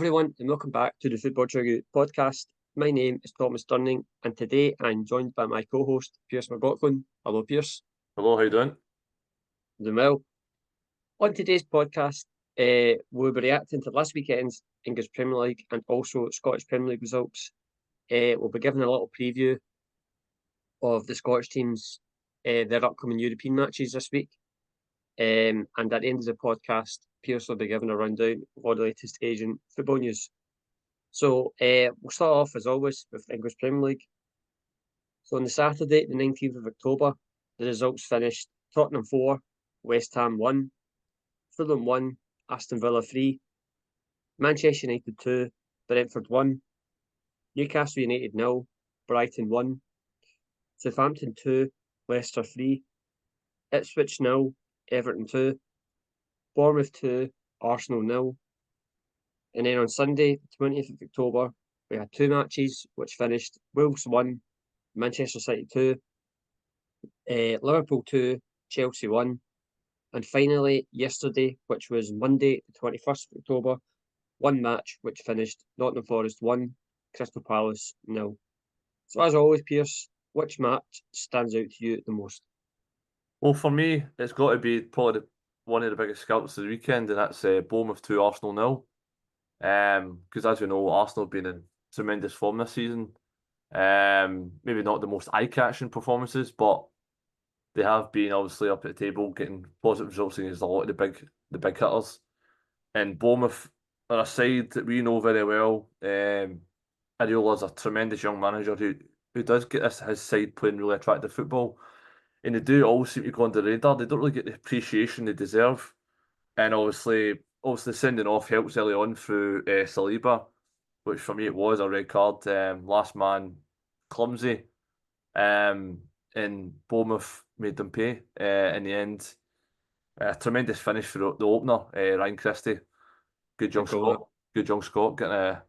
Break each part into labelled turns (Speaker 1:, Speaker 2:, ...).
Speaker 1: everyone, and welcome back to the Football Chuggu Podcast. My name is Thomas Durning, and today I'm joined by my co-host, Pearse McLaughlin. Hello, Pearse.
Speaker 2: Hello, how you doing?
Speaker 1: Doing well. On today's podcast, we'll be reacting to last weekend's English Premier League and also Scottish Premier League results. We'll be giving a little preview of the Scottish teams, their upcoming European matches this week. And at the end of the podcast, Pearse will be giving a rundown of all the latest Asian football news. So we'll start off, as always, with the English Premier League. So on the Saturday, the 19th of October, the results finished: Tottenham 4, West Ham 1, Fulham 1, Aston Villa 3, Manchester United 2, Brentford 1, Newcastle United 0, Brighton 1, Southampton 2, Leicester 3, Ipswich 0, Everton 2, Bournemouth 2, Arsenal 0. And then on Sunday, 20th of October, we had two matches which finished: Wolves 1, Manchester City 2, Liverpool 2, Chelsea 1. And finally, yesterday, which was Monday, the 21st of October, one match which finished: Nottingham Forest 1, Crystal Palace 0. So as always, Pearse, which match stands out to you the most?
Speaker 2: Well, for me, it's got to be probably one of the biggest scalps of the weekend, and that's Bournemouth 2, Arsenal 0. Because as we know, Arsenal have been in tremendous form this season. Maybe not the most eye-catching performances, but they have been obviously up at the table, getting positive results against a lot of the big hitters. And Bournemouth are a side that we know very well. Areola's a tremendous young manager who does get his side playing really attractive football. And they do all seem to go under the radar. They don't really get the appreciation they deserve. And obviously sending off helps early on through Saliba, which for me it was a red card. Last man clumsy. And Bournemouth made them pay in the end. A tremendous finish for the opener, Ryan Christie. Good young Scot getting a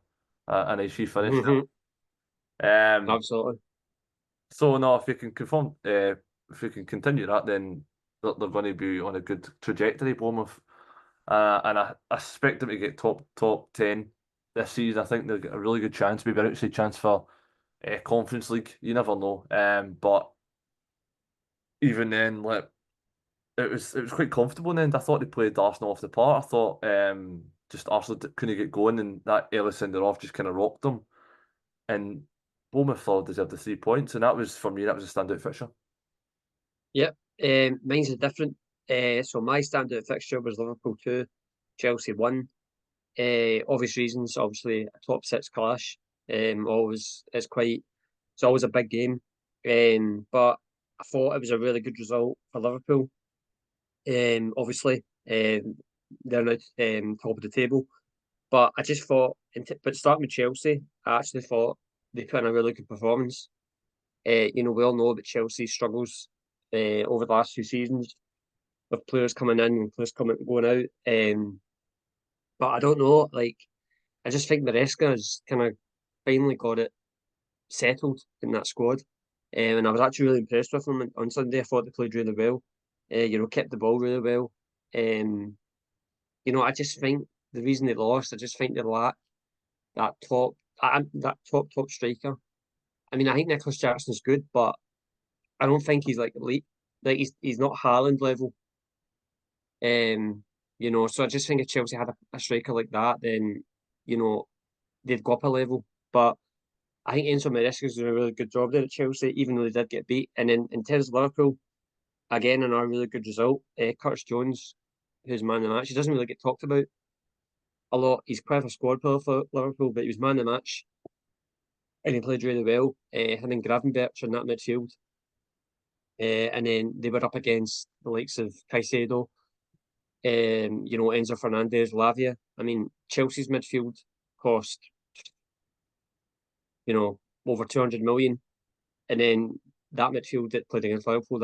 Speaker 2: nice free finish.
Speaker 1: Absolutely.
Speaker 2: So no, if we can confirm, if we can continue that, then they're going to be on a good trajectory, Bournemouth. And I expect them to get top 10 this season. I think they've got a really good chance, maybe an outside chance for Conference League. You never know. But even then, like it was quite comfortable in the end. I thought they played Arsenal off the park. I thought just Arsenal couldn't get going, and that early sender off just kind of rocked them. And Bournemouth deserved the 3 points, and that was, for me, that was a standout fixture.
Speaker 1: Yep, mine's different. So my standout fixture was Liverpool 2, Chelsea 1. Obvious reasons, obviously a top six clash. It's always a big game. But I thought it was a really good result for Liverpool. Obviously, they're now top of the table. But I just thought, but starting with Chelsea, I actually thought they put in a really good performance. We all know that Chelsea struggles over the last few seasons with players coming in and players going out. But I don't know, I just think Maresca has kind of finally got it settled in that squad. And I was actually really impressed with them on Sunday. I thought they played really well. Kept the ball really well. I just think the reason they lost, I just think they lack that top striker. I mean, I think Nicholas Jackson's good, but I don't think he's like elite. Like he's not Haaland level. So I just think if Chelsea had a striker like that, then they'd go up a level. But I think Enzo Maresca's doing a really good job there at Chelsea, even though they did get beat. And then in terms of Liverpool, again, another really good result. Curtis Jones, who's man of the match, he doesn't really get talked about a lot. He's quite a squad player for Liverpool, but he was man of the match, and he played really well. Him and Gravenberch in that midfield. And then they were up against the likes of Caicedo, Enzo Fernandez, Lavia. I mean, Chelsea's midfield cost, over 200 million. And then that midfield that played against Liverpool,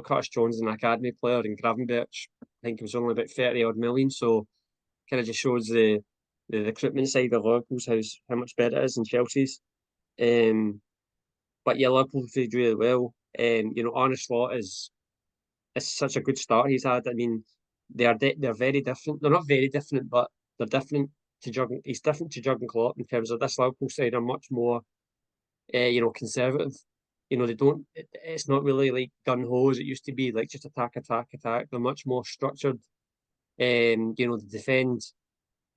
Speaker 1: Curtis Jones is an academy player, and Gravenberch, I think it was only about 30 odd million. So kind of just shows the recruitment side of Liverpool's how much better it is than Chelsea's. But yeah, Liverpool played really well. Arne Slot is such a good start he's had. I mean, they're very different. They're not very different, but they're different to Jurgen Klopp in terms of this Liverpool side are much more, conservative. They don't. It's not really like gun ho as it used to be, like just attack, attack, attack. They're much more structured. They defend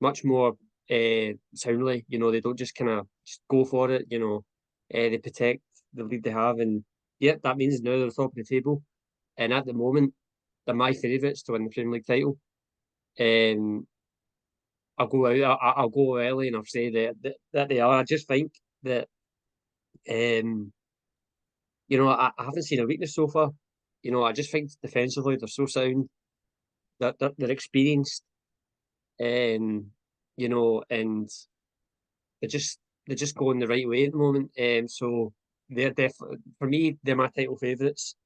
Speaker 1: much more soundly. They don't just kind of just go for it. They protect the lead they have, and that means now they're top of the table. And at the moment, they're my favourites to win the Premier League title. I'll go out. I'll go early, and I'll say that they are. I just think that I haven't seen a weakness so far. I just think defensively they're so sound. They're experienced. And they're just going the right way at the moment. So they're definitely, for me, they're my title favourites.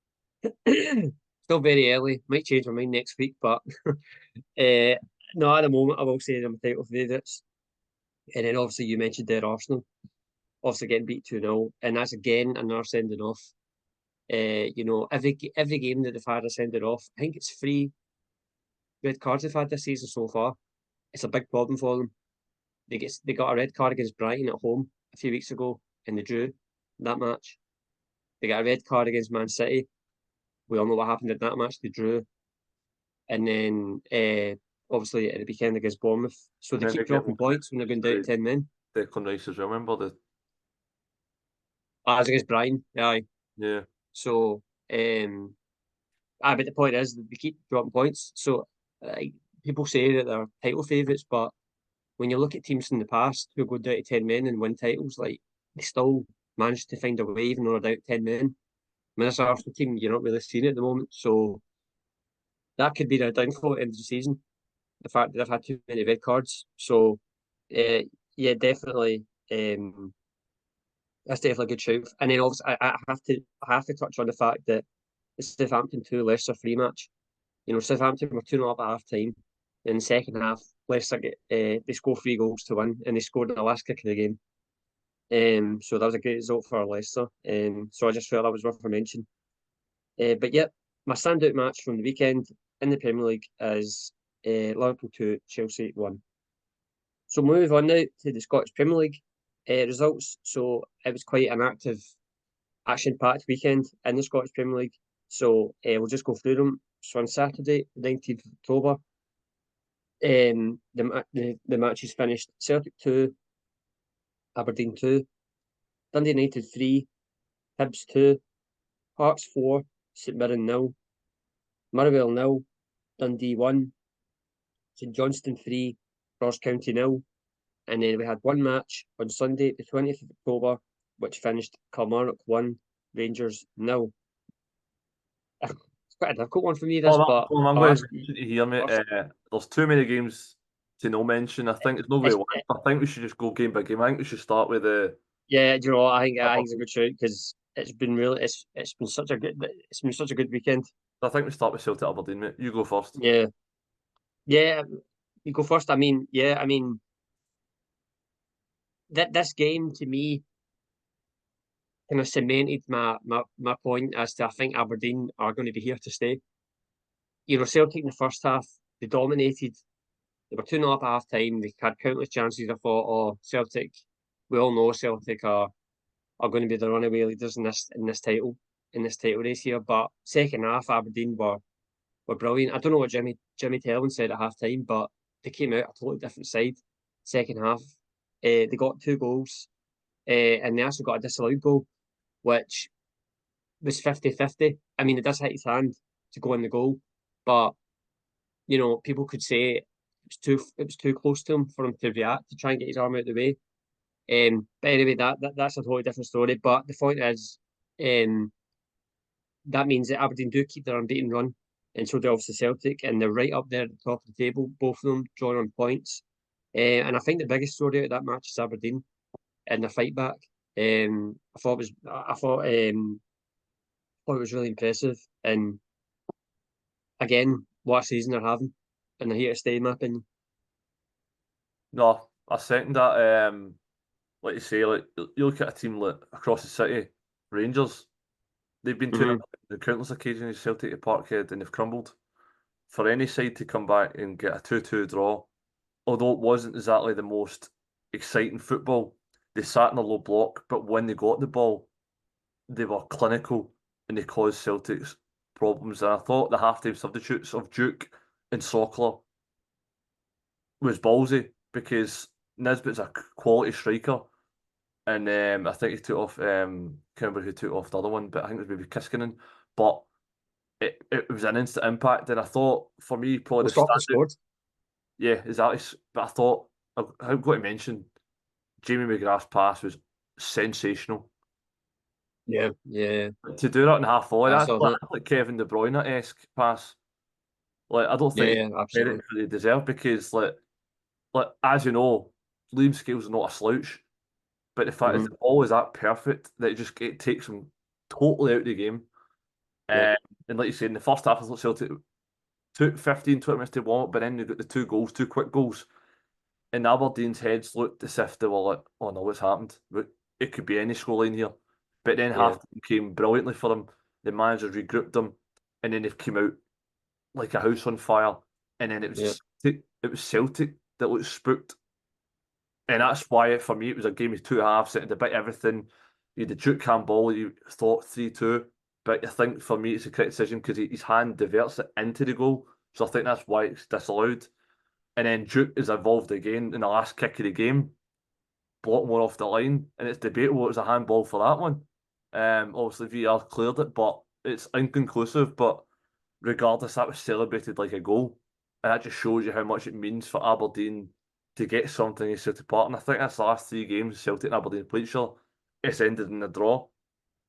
Speaker 1: Still very early. Might change my mind next week, but no, at the moment I will say they're my title favourites. And then obviously you mentioned their Arsenal, obviously getting beat 2-0, and that's again another sending off. Every game that they've had a sending off. I think it's 3 red cards they've had this season so far. It's a big problem for them. They got a red card against Brighton at home a few weeks ago, and they drew that match. They got a red card against Man City. We all know what happened in that match. They drew, and then obviously at the weekend against Bournemouth. So they keep dropping points when they're going down to 10 men.
Speaker 2: Declan Rice as well. Remember the?
Speaker 1: It was against Brighton. Aye.
Speaker 2: Yeah.
Speaker 1: So, but the point is that they keep dropping points. So, people say that they're title favourites, but when you look at teams in the past who go down to 10 men and win titles, like they still manage to find a way even though they're down to 10 men. I mean, this Arsenal team, you're not really seeing it at the moment. So that could be their downfall at the end of the season. The fact that they've had too many red cards. So, definitely. That's definitely a good shout. And then obviously I have to touch on the fact that the Southampton 2 Leicester 3 match. Southampton were 2-0 up at half time. In the second half, Leicester they scored 3 goals to win, and they scored the last kick of the game. So that was a great result for Leicester. So I just felt that was worth a mention. But yeah, my standout match from the weekend in the Premier League is Liverpool 2, Chelsea 1. So move on now to the Scottish Premier League results. So it was quite an active, action-packed weekend in the Scottish Premier League. So we'll just go through them. So on Saturday, 19th of October, the matches finished: Celtic 2, Aberdeen 2, Dundee United 3, Hibs 2, Hearts 4, St Mirren 0, Motherwell 0, Dundee 1, St Johnstone 3, Ross County 0, and then we had one match on Sunday, the 20th of October, which finished Kilmarnock 1, Rangers 0. It's quite a difficult one for me, this, but
Speaker 2: I'm going to hear me. There's too many games to no mention. I think it's not very. I think we should just go game by game. I think we should start with the.
Speaker 1: Yeah, I think it's a good shout because it's been such a good weekend.
Speaker 2: I think we start with Celtic Aberdeen, mate. You go first.
Speaker 1: Yeah, you go first. I mean, that this game to me kind of cemented my point as to I think Aberdeen are going to be here to stay. Celtic in the first half, they dominated. They were 2-0 up at half time. They had countless chances. I thought, oh, Celtic, we all know Celtic are going to be the runaway leaders in this title race here. But second half, Aberdeen were brilliant. I don't know what Jimmy Tellman said at half time, but they came out a totally different side. Second half, they got 2 goals, and they also got a disallowed goal, which was 50-50. I mean, it does hit his hand to go in the goal, but people could say it was too close to him for him to react to try and get his arm out of the way. But anyway, that's a totally different story. But the point is, that means that Aberdeen do keep their unbeaten run, and so do obviously Celtic, and they're right up there at the top of the table, both of them drawing on points. And I think the biggest story out of that match is Aberdeen and their fight back. I thought it was really impressive, and again, what a season they're having, and they're here to stay, in my opinion.
Speaker 2: No, I second that. Like you say, like you look at a team like across the city, Rangers. They've been to countless occasions Celtic at Parkhead and they've crumbled. For any side to come back and get a 2-2 draw although it wasn't exactly the most exciting football, they sat in a low block, but when they got the ball, they were clinical and they caused Celtic's problems. And I thought the half-time substitutes of Duke and Sockler was ballsy because Nisbet's a quality striker. And I think he took off, can't remember who took off the other one, but I think it was maybe Kiskinen. But it was an instant impact. And I thought, for me, probably the
Speaker 1: Mustafa
Speaker 2: standout.
Speaker 1: scored.
Speaker 2: Yeah, exactly. But I thought, I've got to mention, Jamie McGrath's pass was sensational.
Speaker 1: Yeah.
Speaker 2: To do that in half volley,
Speaker 1: I
Speaker 2: that's
Speaker 1: saw that.
Speaker 2: like Kevin De Bruyne-esque pass. Like, I don't think
Speaker 1: Yeah,
Speaker 2: credit
Speaker 1: absolutely.
Speaker 2: for they deserve because, like as you know, Liam Scales is not a slouch. But the fact is,
Speaker 1: Hmm.
Speaker 2: the ball is that perfect that it takes him totally out of the game.
Speaker 1: Yeah,
Speaker 2: And like you said, in the first half, I thought Celtic took 15, 20 minutes to warm up, but then they got the two goals, two quick goals. And Aberdeen's heads looked as if they were like, oh no, what's happened? It could be any scoreline here. But then
Speaker 1: yeah,
Speaker 2: half came brilliantly for them. The managers regrouped them, and then they've came out like a house on fire. And then
Speaker 1: yeah,
Speaker 2: It was Celtic that looked spooked. And that's why, for me, it was a game of two halves. It had a bit of everything. You had the Duke handball, you thought 3-2. But I think for me, it's a correct decision because his hand diverts it into the goal. So I think that's why it's disallowed. And then Duke is involved again in the last kick of the game, block one off the line. And it's debatable it was a handball for that one. Obviously, VR cleared it, but it's inconclusive. But regardless, that was celebrated like a goal. And that just shows you how much it means for Aberdeen to get something in Celtic Park. And I think that's the last three games Celtic and Aberdeen played each other. It's ended in a draw.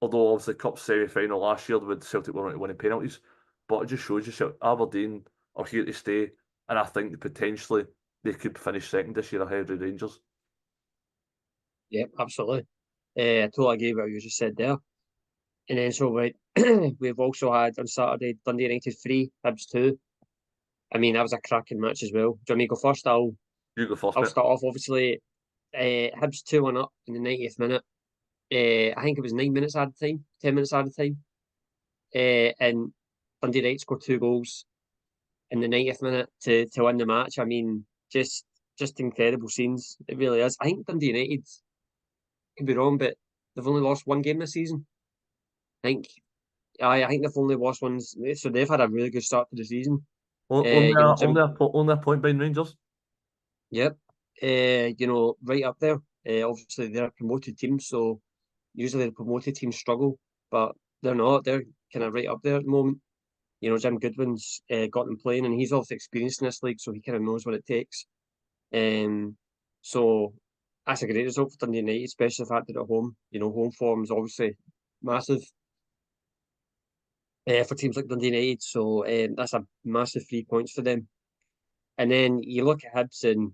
Speaker 2: Although obviously Cup semi-final last year with Celtic were winning penalties. But it just shows you Aberdeen are here to stay. And I think potentially they could finish second this year ahead of Rangers.
Speaker 1: yeah, absolutely. I totally agree with what you just said there. And then so we've also had on Saturday Dundee United 3, Hibs 2. I mean, that was a cracking match as well. Do you want me to go first?
Speaker 2: You go first,
Speaker 1: I'll
Speaker 2: mate.
Speaker 1: start off. Obviously, Hibs 2-1 up in the 90th minute. I think it was 9 minutes added time, 10 minutes added time. And Dundee United scored two goals in the 90th minute to win the match. I mean, just incredible scenes. It really is. I think Dundee United, could be wrong, but they've only lost one game this season. I think I think they've only lost ones, so they've had a really good start to the season. Jim,
Speaker 2: Only a point behind Rangers.
Speaker 1: yep, right up there. Obviously, they're a promoted team, so usually the promoted teams struggle, but they're not. They're kind of right up there at the moment. Jim Goodwin's got them playing, and he's also experienced in this league, so he kind of knows what it takes. So that's a great result for Dundee United, especially the fact that at home, home form is obviously massive for teams like Dundee United. So that's a massive 3 points for them. And then you look at Hibs, and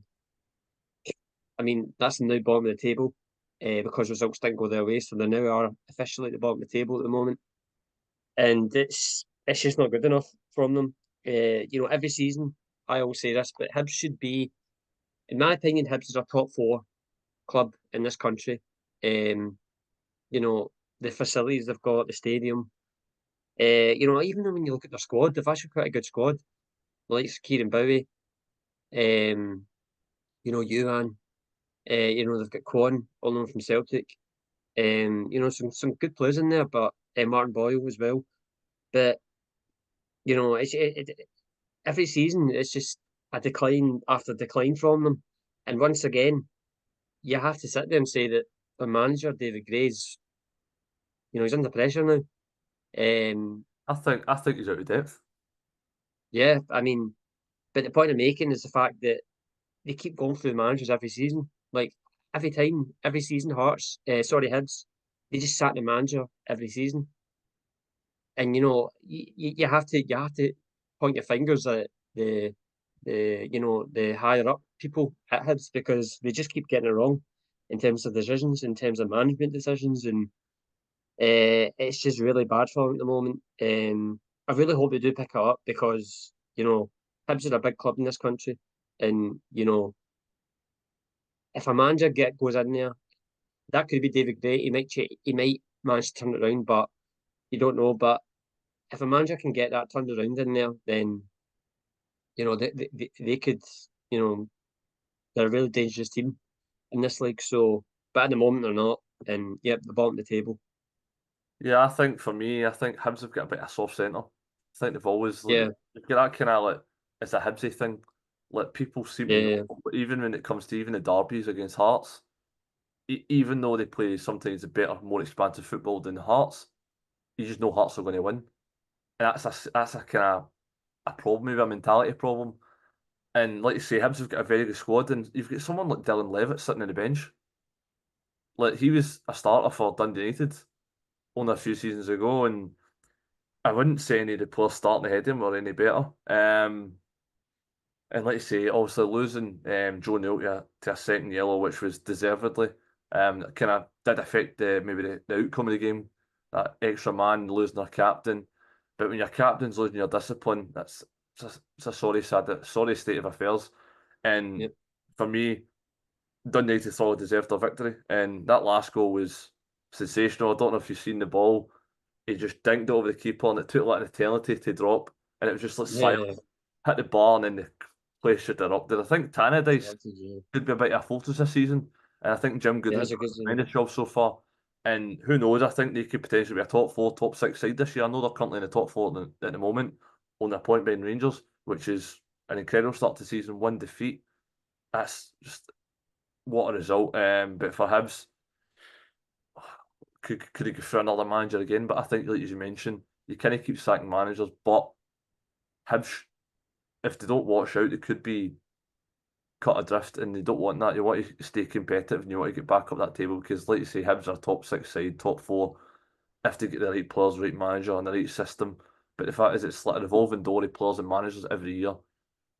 Speaker 1: I mean that's now bottom of the table because results didn't go their way, so they now are officially at the bottom of the table at the moment, and it's just not good enough from them. Every season I always say this, but Hibs should be, in my opinion, Hibs is a top four club in this country. Um, the facilities they've got, the stadium. Even when you look at their squad, they've actually quite a good squad. Like Kieran Bowie, Ewan, they've got Quan, all of them from Celtic. Some good players in there, but Martin Boyle as well. But every season it's just a decline after decline from them. And once again, you have to sit there and say that the manager David Gray's, he's under pressure now.
Speaker 2: I think he's out of depth.
Speaker 1: Yeah, I mean, but the point I'm making is the fact that they keep going through the managers every season. Like every time, every season, Hibs, they just sack the manager every season. And you have to point your fingers at the higher up people at Hibs because they just keep getting it wrong in terms of decisions, in terms of management decisions, and it's just really bad for them at the moment. I really hope they do pick it up because Hibs are a big club in this country, and if a manager goes in there, that could be David Gray. He might manage to turn it around, but you don't know. But if a manager can get that turned around in there, then they could they're a really dangerous team in this league. So, but at the moment they're not, and yep, the bottom of the table.
Speaker 2: Yeah, I think for me, I think Hibs have got a bit of soft centre. I think they've always
Speaker 1: Yeah,
Speaker 2: they've got that kind of like it's a Hibsy thing. Like people seem to
Speaker 1: yeah,
Speaker 2: know, but even when it comes to even the derbies against Hearts, even though they play sometimes a better, more expansive football than Hearts, you just know Hearts are going to win, and that's a kind of a problem, maybe a mentality problem. And like you say, Hibs have got a very good squad, and you've got someone like Dylan Levitt sitting on the bench. Like he was a starter for Dundee United only a few seasons ago, and I wouldn't say any of the players starting ahead of him were any better. And like you say, obviously losing Joe Neal to a second yellow, which was deservedly, kind of did affect maybe the outcome of the game. That extra man losing their captain, but when your captain's losing your discipline, it's a sorry state of affairs. And
Speaker 1: yep,
Speaker 2: for me, Dundee United thought deserved their victory, and that last goal was sensational. I don't know if you've seen the ball. He just dinked it over the keeper, and it took like an eternity to drop, and it was just like silent.
Speaker 1: yeah.
Speaker 2: Hit the bar, and then the place should erupted. I think Tannadice
Speaker 1: Yeah,
Speaker 2: could be a bit of a focus this season, and I think Jim
Speaker 1: yeah,
Speaker 2: Goodwin's
Speaker 1: that's a
Speaker 2: done
Speaker 1: good
Speaker 2: a
Speaker 1: thing.
Speaker 2: tremendous job so far. And who knows? I think they could potentially be a top four, top six side this year. I know they're currently in the top four at the moment, only a point behind Rangers, which is an incredible start to season. One defeat. That's just what a result. But for Hibs, could he go for another manager again? But I think, like as you mentioned, you kind of keep sacking managers. But Hibs, if they don't watch out, they could be cut adrift, and they don't want that. You want to stay competitive, and you want to get back up that table because, like you say, Hibs are top six side, top four, if they get the right players, right manager, and the right system. But the fact is, it's like a revolving door of players and managers every year,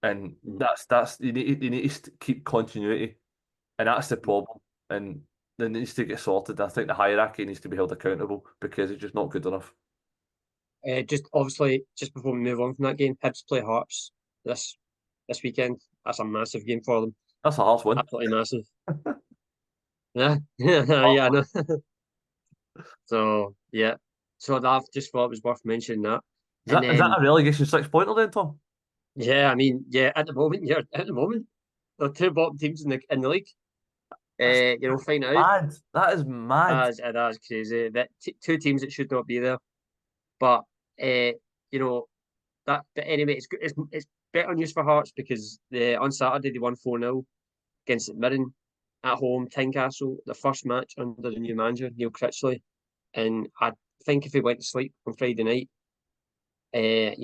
Speaker 2: and
Speaker 1: Mhm.
Speaker 2: that's you need to keep continuity, and that's the problem. And it needs to get sorted. I think the hierarchy needs to be held accountable because it's just not good enough.
Speaker 1: Just obviously, just before we move on from that game, Hibs play Hearts this this weekend. That's a massive game for them.
Speaker 2: That's a Hearts win.
Speaker 1: Absolutely massive. Yeah, yeah, I know. So yeah, so I just thought it was worth mentioning that. And
Speaker 2: Is that
Speaker 1: then
Speaker 2: a relegation 6 pointer then, Tom?
Speaker 1: yeah, I mean yeah, at the moment, there are two bottom teams in the league.
Speaker 2: That's
Speaker 1: Find out.
Speaker 2: mad. That is mad.
Speaker 1: That's crazy. That two teams that should not be there. But uh, you know but anyway, it's good. It's better news for Hearts because on Saturday they won 4-0 against St Mirren at home, Tynecastle, the first match under the new manager Neil Critchley. And I think if he went to sleep on Friday night, I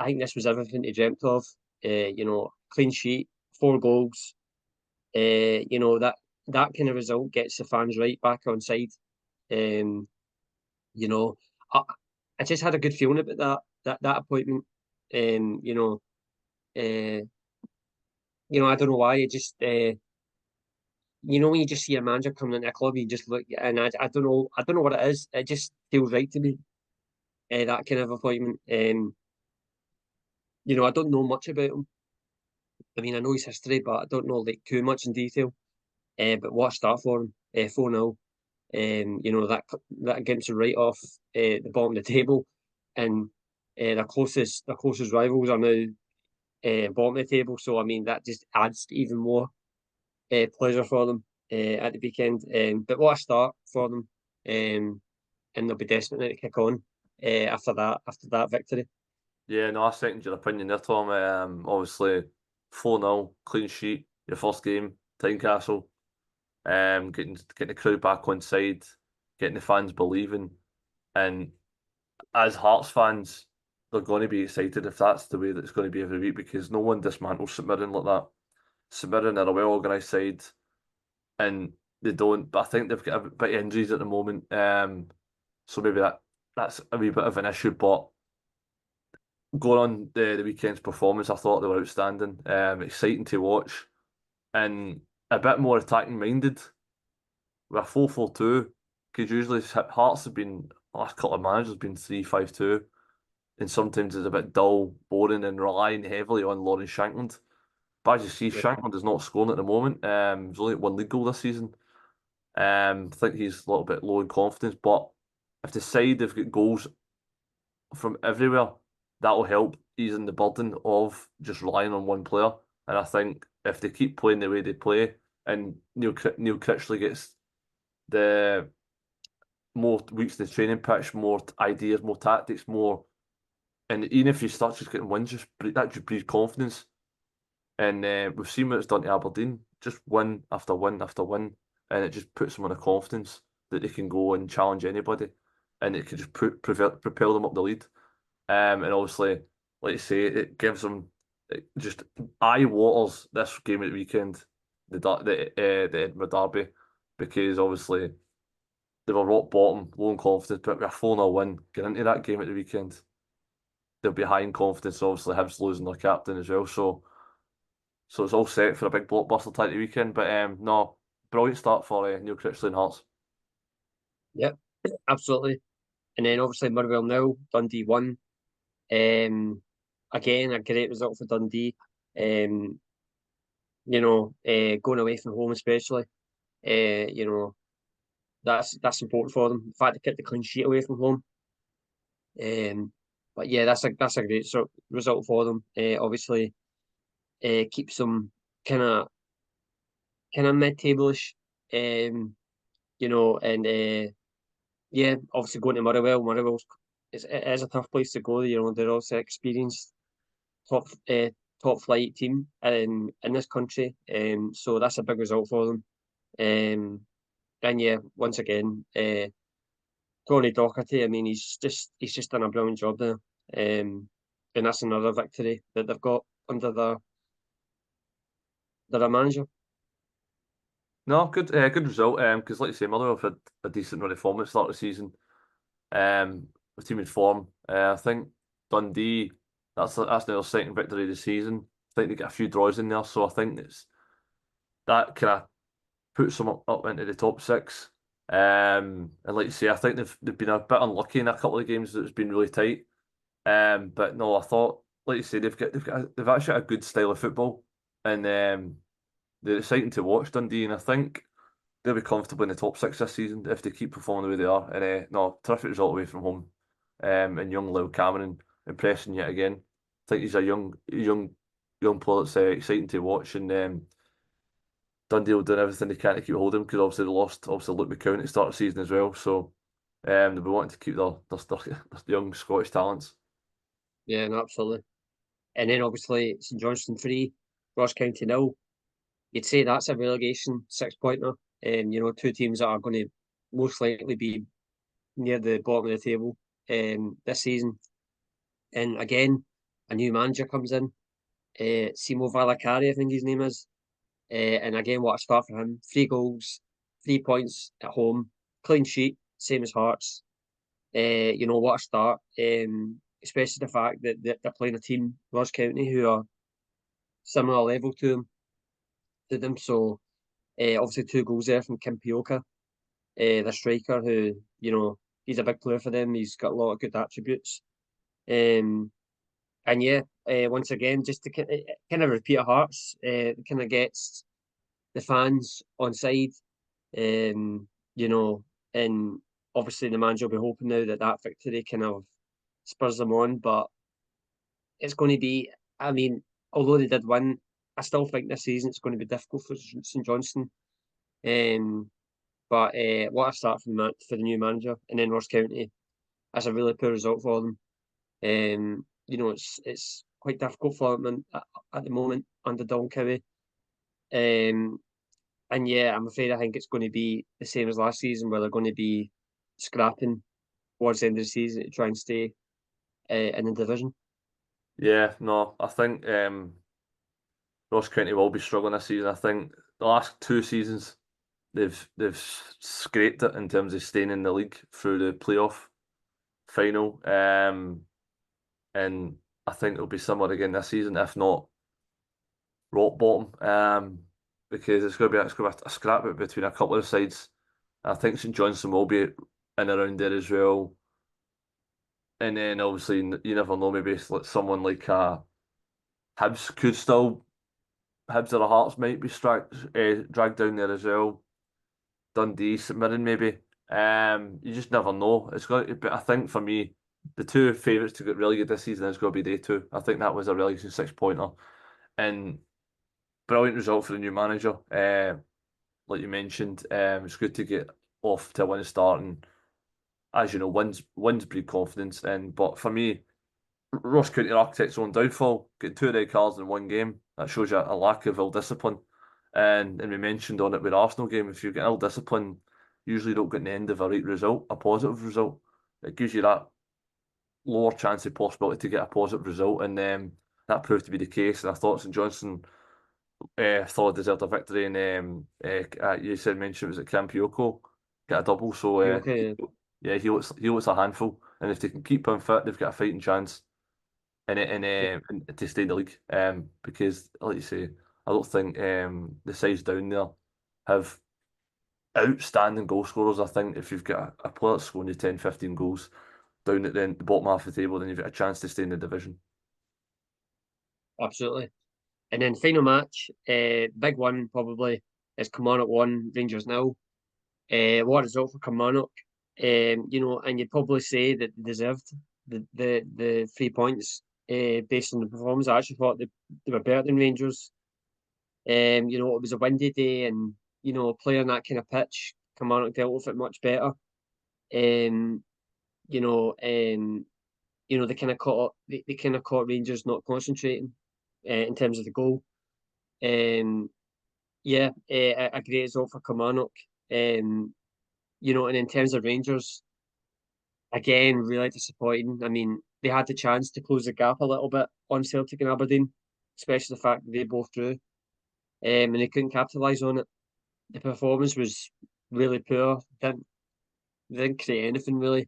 Speaker 1: think this was everything he dreamt of. Clean sheet, 4 goals. That kind of result gets the fans right back on side. Um, you know, I, I just had a good feeling about that appointment. Um, you know, uh, I don't know why. It just, when you just see a manager coming into a club, you just look, and I don't know what it is. It just feels right to me. That kind of appointment. I don't know much about him. I mean, I know his history, but I don't know like too much in detail. But what a start for him. 4-0. That gets him right off the bottom of the table, and their closest rivals are now bottom of the table. So I mean, that just adds to even more pleasure for them at the weekend. But what a start for them, and they'll be desperate to kick on after that victory.
Speaker 2: Yeah, no, I second your opinion there, Tom. Obviously, 4-0, clean sheet, your first game, Tynecastle. Getting the crowd back on side, getting the fans believing. And as Hearts fans, they're going to be excited if that's the way that it's going to be every week because no one dismantles St Mirren like that. St Mirren are a well organised side and they don't, but I think they've got a bit of injuries at the moment. So maybe that's a wee bit of an issue, but going on the weekend's performance, I thought they were outstanding. Exciting to watch and a bit more attacking minded. With a 4-4-2, because usually Hearts have been last couple of managers have been 3-5-2, and sometimes it's a bit dull, boring, and relying heavily on Lawrence Shankland. But as you see,
Speaker 1: Yeah,
Speaker 2: Shankland is not scoring at the moment. He's only at one league goal this season. I think he's a little bit low in confidence, but if the side have got goals from everywhere, that will help easing the burden of just relying on one player. And I think if they keep playing the way they play, and Neil Critchley gets the more weeks in the training pitch, more ideas, more tactics, more, and even if he starts just getting wins, that just breeds confidence. And we've seen what it's done to Aberdeen, just win after win after win, and it just puts them on a confidence that they can go and challenge anybody, and it can just propel them up the lead. And obviously, like you say, it gives them just eye waters this game at the weekend, the Edinburgh Derby, because obviously they were rock bottom, low in confidence, but with a 4-0 win, get into that game at the weekend, they'll be high in confidence. Obviously, Hibs losing their captain as well, so it's all set for a big blockbuster type of weekend. But no, brilliant start for Neil Critchley and Hearts.
Speaker 1: Yep, absolutely. And then obviously Motherwell 0, Dundee 1. Again, a great result for Dundee. Going away from home especially. That's important for them. The fact they kept the clean sheet away from home. But yeah, that's a great result for them. Obviously, keeps them kind of mid-table-ish. And yeah, obviously going to Motherwell. It is a tough place to go. They're also experienced top flight team in this country. So that's a big result for them. And yeah, once again, Tony Docherty. I mean, he's just done a brilliant job there. And that's another victory that they've got under their manager.
Speaker 2: No, good result. Because like you say, Motherwell have had a decent run of form at the start of the season. The team in form. I think Dundee. That's now their second victory of the season. I think they get a few draws in there, so I think that kind of puts them up into the top six. And like you say, I think they've been a bit unlucky in a couple of games that has been really tight. But no, I thought, like you say, they've actually got a good style of football, and they're exciting to watch, Dundee, and I think they'll be comfortable in the top six this season if they keep performing the way they are. And no, terrific result away from home. And young Lyle Cameron impressing yet again. I think he's a young player that's exciting to watch, and Dundee will do everything they can to keep hold of him because obviously they lost Luke McCown at the start of the season as well. So they'll be wanting to keep their young Scottish talents.
Speaker 1: Yeah, no, absolutely. And then obviously St Johnstone 3, Ross County 0. You'd say that's a relegation 6-pointer. Two teams that are going to most likely be near the bottom of the table this season. And again, a new manager comes in, Simo Valakari, I think his name is. And again, what a start for him. 3 goals, 3 points at home, clean sheet, same as Hearts. What a start. Especially the fact that they're playing a team, Ross County, who are similar level to them. So obviously 2 goals there from Kim Pioka, the striker, who, he's a big player for them. He's got a lot of good attributes. And yeah, once again, just to kind of repeat Hearts, kind of gets the fans on side. And obviously the manager will be hoping now that victory kind of spurs them on. But it's going to be, I mean, although they did win, I still think this season it's going to be difficult for St Johnstone. But what a start for the new manager. And then Ross County, that's a really poor result for them. It's quite difficult for them at the moment under Don Cowie. And yeah, I'm afraid I think it's going to be the same as last season, where they're going to be scrapping towards the end of the season to try and stay in the division.
Speaker 2: Yeah, no, I think Ross County will be struggling this season. I think the last 2 seasons they've scraped it in terms of staying in the league through the playoff final. And I think it'll be similar again this season, if not rock bottom. Because it's going to be a scrap between a couple of sides. I think St Johnstone will be in around there as well. And then obviously you never know, maybe someone like Hibs could still Hibs or the Hearts might be dragged down there as well. Dundee, St Mirren maybe. You just never know. It's got to, but I think for me, the 2 favourites to get relegated this season is going to be they two. I think that was a relegation 6-pointer. And brilliant result for the new manager. Like you mentioned, it's good to get off to a winning start, and as you know, wins breed confidence. But for me, Ross County Architects' own downfall, getting 2 red cards in one game, that shows you a lack of ill discipline. And we mentioned on it with the Arsenal game, if you get ill discipline, usually don't get the end of a right result, a positive result. It gives you that lower chance of possibility to get a positive result, and that proved to be the case. And I thought St Johnstone thought deserved a victory, and you said mentioned it was at Campioco, get a double. So
Speaker 1: Okay.
Speaker 2: yeah, he looks a handful, and if they can keep him fit, they've got a fighting chance and to stay in the league. Because like you say, I don't think the sides down there have outstanding goal scorers. I think if you've got a player that's scoring you 10, 15 goals down at the bottom half of the table, then you've got a chance to stay in the division.
Speaker 1: Absolutely. And then final match, big one probably is Kilmarnock 1, Rangers 0. What a result for Kilmarnock. And you'd probably say that they deserved the 3 points based on the performance. I actually thought they were better than Rangers. It was a windy day, and playing that kind of pitch, Kilmarnock dealt with it much better. Um, you know, um, they kind of caught Rangers not concentrating in terms of the goal. Um, a great result for Kilmarnock. And in terms of Rangers, again, really disappointing. I mean, they had the chance to close the gap a little bit on Celtic and Aberdeen, especially the fact that they both drew, and they couldn't capitalise on it. The performance was really poor. Didn't create anything really.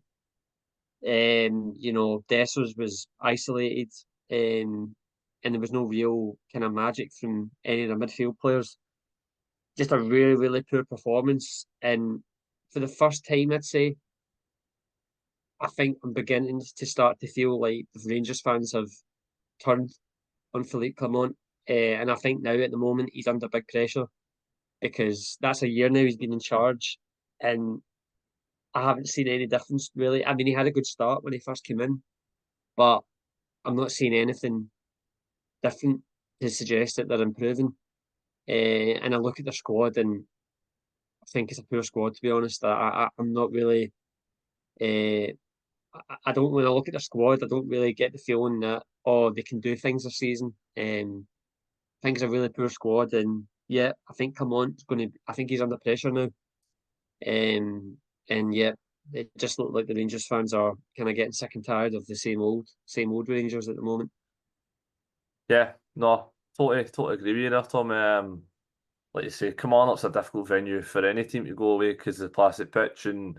Speaker 1: Dessers was isolated, and there was no real kind of magic from any of the midfield players. Just a really, really poor performance. And for the first time, I'd say, I think I'm beginning to start to feel like the Rangers fans have turned on Phillippe Clement. And I think now at the moment he's under big pressure because that's a year now he's been in charge. And I haven't seen any difference really. I mean, he had a good start when he first came in, but I'm not seeing anything different to suggest that they're improving. And I look at their squad and I think it's a poor squad, to be honest. I'm not really. Uh, I don't, when I look at their squad, I don't really get the feeling that they can do things this season. I think it's a really poor squad, and yeah, I think Camont's going to. I think he's under pressure now. And yeah, it just looked like the Rangers fans are kind of getting sick and tired of the same old Rangers at the moment.
Speaker 2: Yeah, no, totally agree with you there, Tom. Like you say, Kilmarnock's a difficult venue for any team to go away because of the plastic pitch and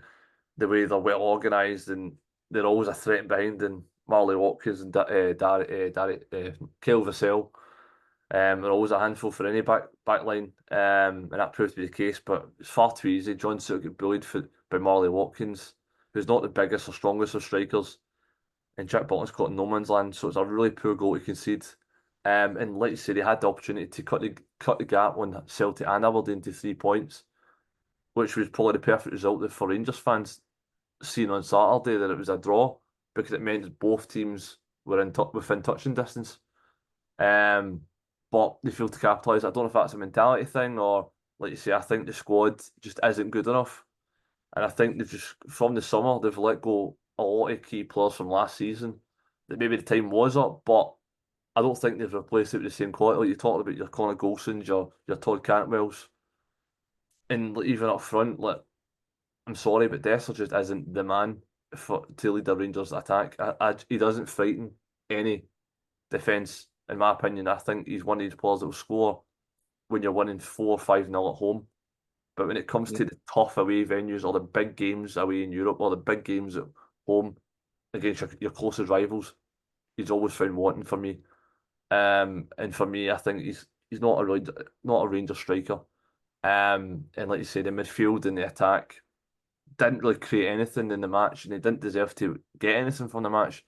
Speaker 2: the way they're well organised, and they're always a threat behind. And Marley Watkins and Kyle Vassell, they're always a handful for any back line, and that proved to be the case. But it's far too easy. John sort of got bullied by Marley Watkins, who's not the biggest or strongest of strikers, and Jack Butland's caught in no man's land. So it's a really poor goal to concede. And like you say, they had the opportunity to cut the gap on Celtic and Aberdeen to 3 points, which was probably the perfect result for Rangers fans seen on Saturday, that it was a draw, because it meant that both teams were within touching distance. But they failed to capitalise. I don't know if that's a mentality thing or, like you say, I think the squad just isn't good enough. And I think they've just, from the summer, they've let go a lot of key players from last season that maybe the time was up, but I don't think they've replaced it with the same quality. Like you talked about your Connor Golsons, your Todd Cantwells, and like, even up front, like I'm sorry, but Dessler just isn't the man to lead the Rangers attack. He doesn't frighten any defence, in my opinion. I think he's one of these players that will score when you're winning 4-5-0 at home. But when it comes
Speaker 1: Yeah.
Speaker 2: to the tough away venues or the big games away in Europe or the big games at home against your closest rivals, he's always found wanting for me. And for me, I think he's not a Ranger striker. And like you say, the midfield and the attack didn't really create anything in the match, and they didn't deserve to get anything from the match.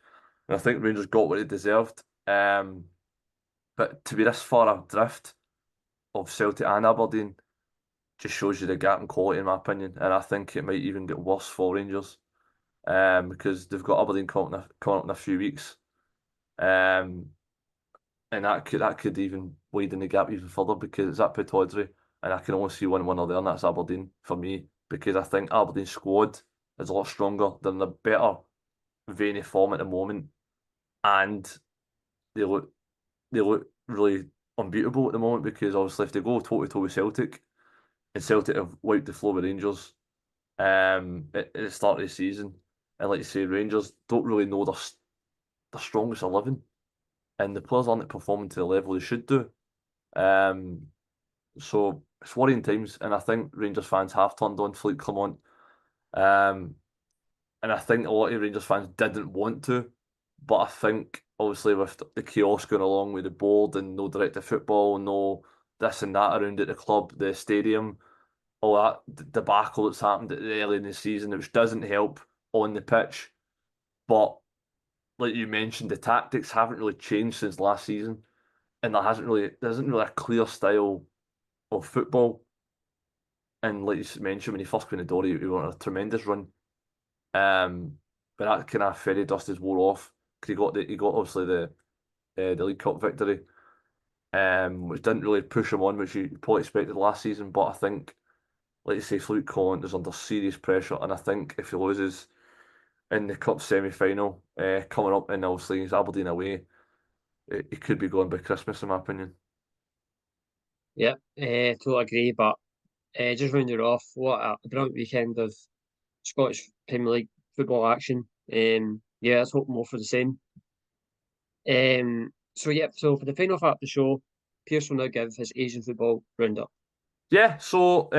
Speaker 2: And I think Rangers got what they deserved. But to be this far adrift of Celtic and Aberdeen just shows you the gap in quality, in my opinion. And I think it might even get worse for Rangers, because they've got Aberdeen coming up in a few weeks. Um, and that could even widen the gap even further because it's at Pittodrie, and I can only see one winner there, and that's Aberdeen for me because I think Aberdeen's squad is a lot stronger. They're in a better vein of form at the moment, and they look they look really unbeatable at the moment because obviously if they go toe to toe with Celtic, and Celtic have wiped the floor with Rangers at the start of the season, and like you say, Rangers don't really know their strongest 11, and the players aren't performing to the level they should do. Um, so it's worrying times, and I think Rangers fans have turned on Phillippe Clement. Um, and I think a lot of Rangers fans didn't want to, but I think obviously with the chaos going along with the board and no direct to football, no this and that around at the club, the stadium, all that debacle that's happened early in the season, which doesn't help on the pitch. But like you mentioned, the tactics haven't really changed since last season, and there isn't really a clear style of football. And like you mentioned, when he first came in the door, he went on a tremendous run. But that kind of fairy dust has wore off because he got obviously the League Cup victory, which didn't really push him on, which you probably expected last season. But I think, like you say, Phillippe Clement is under serious pressure, and I think if he loses in the cup semi-final coming up, and obviously he's Aberdeen away, it could be going by Christmas, in my opinion.
Speaker 1: Yeah, totally agree. But just rounding it off, what a brilliant weekend of Scottish Premier League football action. Yeah, let's hope more for the same. So for the final part of the show, Pearse will now give his Asian football roundup.
Speaker 2: Yeah, so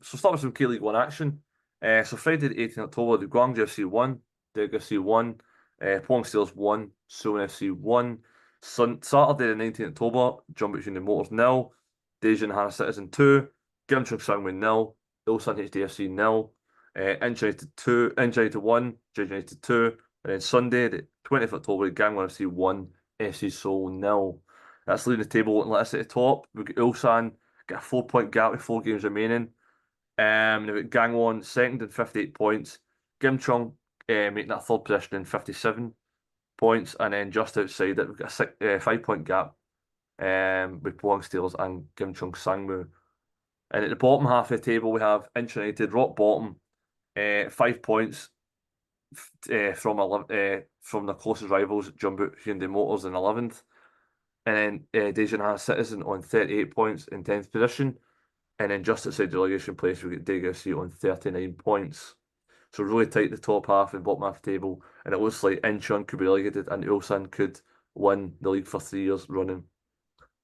Speaker 2: start with some K League One action. So Friday the 18th October, the Guangzhou FC won, Daegu FC won, Pohang Steelers won, Suwon FC won. Saturday the 19th October, Jumpers Union Motors 0, Daejeon Hana Citizen 2, Gimchung Sangwon 0, Ilsan HDFC 0, Incheon United 2, Incheon United 1, Jeju United 2, and then Sunday the 20th October, Gangwon FC 1, FC Seoul 0. That's leading the table looking like this at the top. We've got Ulsan got a 4 point gap with 4 games remaining. They've got Gangwon second in 58 points. Gimchung making that third position in 57 points. And then just outside it, we've got a 5 point gap with Pohang Steelers and Gimchung Sangwoo. And at the bottom half of the table, we have Incheon United, rock bottom, 5 points from the closest rivals, Jeonbuk Hyundai Motors in 11th. And then Daejeon Hana Citizen on 38 points in 10th position. And then just outside the relegation place, we get Daegu FC on 39 points. So really tight the top half and bottom half table. And it looks like Incheon could be relegated and Ulsan could win the league for 3 years running.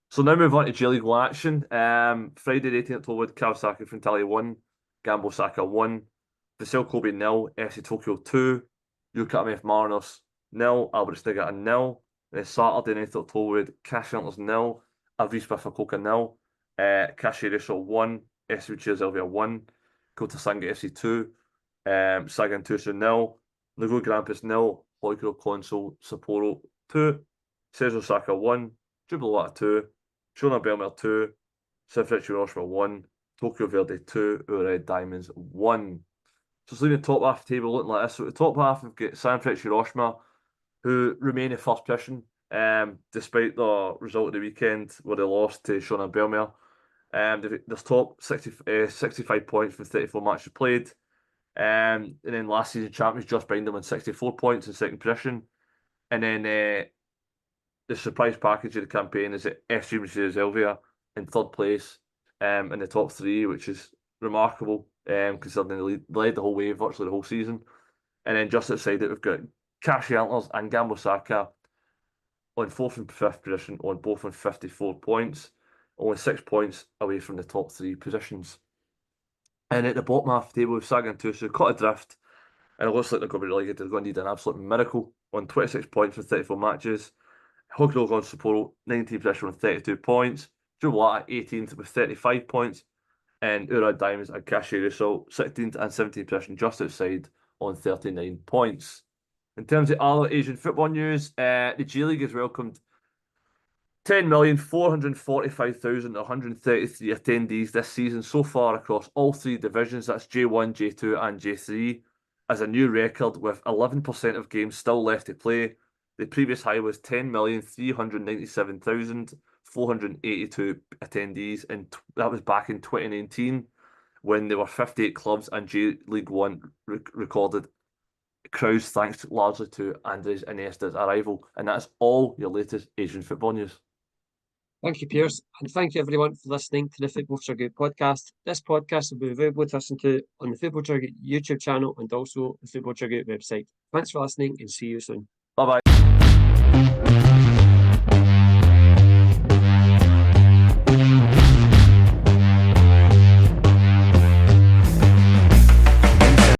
Speaker 2: So now move on to J League 1 action. Friday the 18th October, Kawasaki Frontale 1, Gambo Osaka 1, Vissel Kobe 0, FC Tokyo 2, Yukata F Mariners 0, Albert Niigata 0. Then Saturday 9th October, Cash Antlers 0, Avispa Fukuoka 0, Kashirisho 1, SC Elvia 1, Kota Sanga FC 2, Sagan Tusu 0, Lugo Grampus 0, Hoikuro Console Sapporo 2, Seizo Osaka 1, Jubilee 2, Shona Belmer 2, Sanfrecce Hiroshima 1, Tokyo Verde 2, Red Diamonds 1. So it's leaving the top half of the table looking like this. So at the top half, we've got Sanfrecce Hiroshima, who remain in first position, despite the result of the weekend where they lost to Shona Belmer. There's top 65 points from 34 matches played. And then last season champions just behind them on 64 points in second position. And then the surprise package of the campaign is that FC Elvia in third place in the top three, which is remarkable considering they led the whole way virtually the whole season. And then just outside it, we've got Kashi Antlers and Gambo Osaka on fourth and fifth position, on both on 54 points, only 6 points away from the top three positions. And at the bottom half of the table, we've Sagan Tusu caught adrift, and it looks like they're going to be relegated. They're going to need an absolute miracle on 26 points from 34 matches. Hokuto on Sapporo, 19th position with 32 points. Jubilee 18th with 35 points. And Urad Diamonds and Kashiru, so 16th and 17th position just outside on 39 points. In terms of other Asian football news, the J League has welcomed 10,445,133 attendees this season so far across all three divisions. That's J1, J2 and J3 as a new record with 11% of games still left to play. The previous high was 10,397,482 attendees, and that was back in 2019 when there were 58 clubs and J League One recorded crowds, thanks largely to Andres Iniesta's arrival. And that's all your latest Asian football news.
Speaker 1: Thank you, Pearse, and thank you everyone for listening to the Football Chuggu Podcast. This podcast will be available to listen to on the Football Chuggu YouTube channel and also the Football Chuggu website. Thanks for listening and see you soon.
Speaker 2: Bye-bye.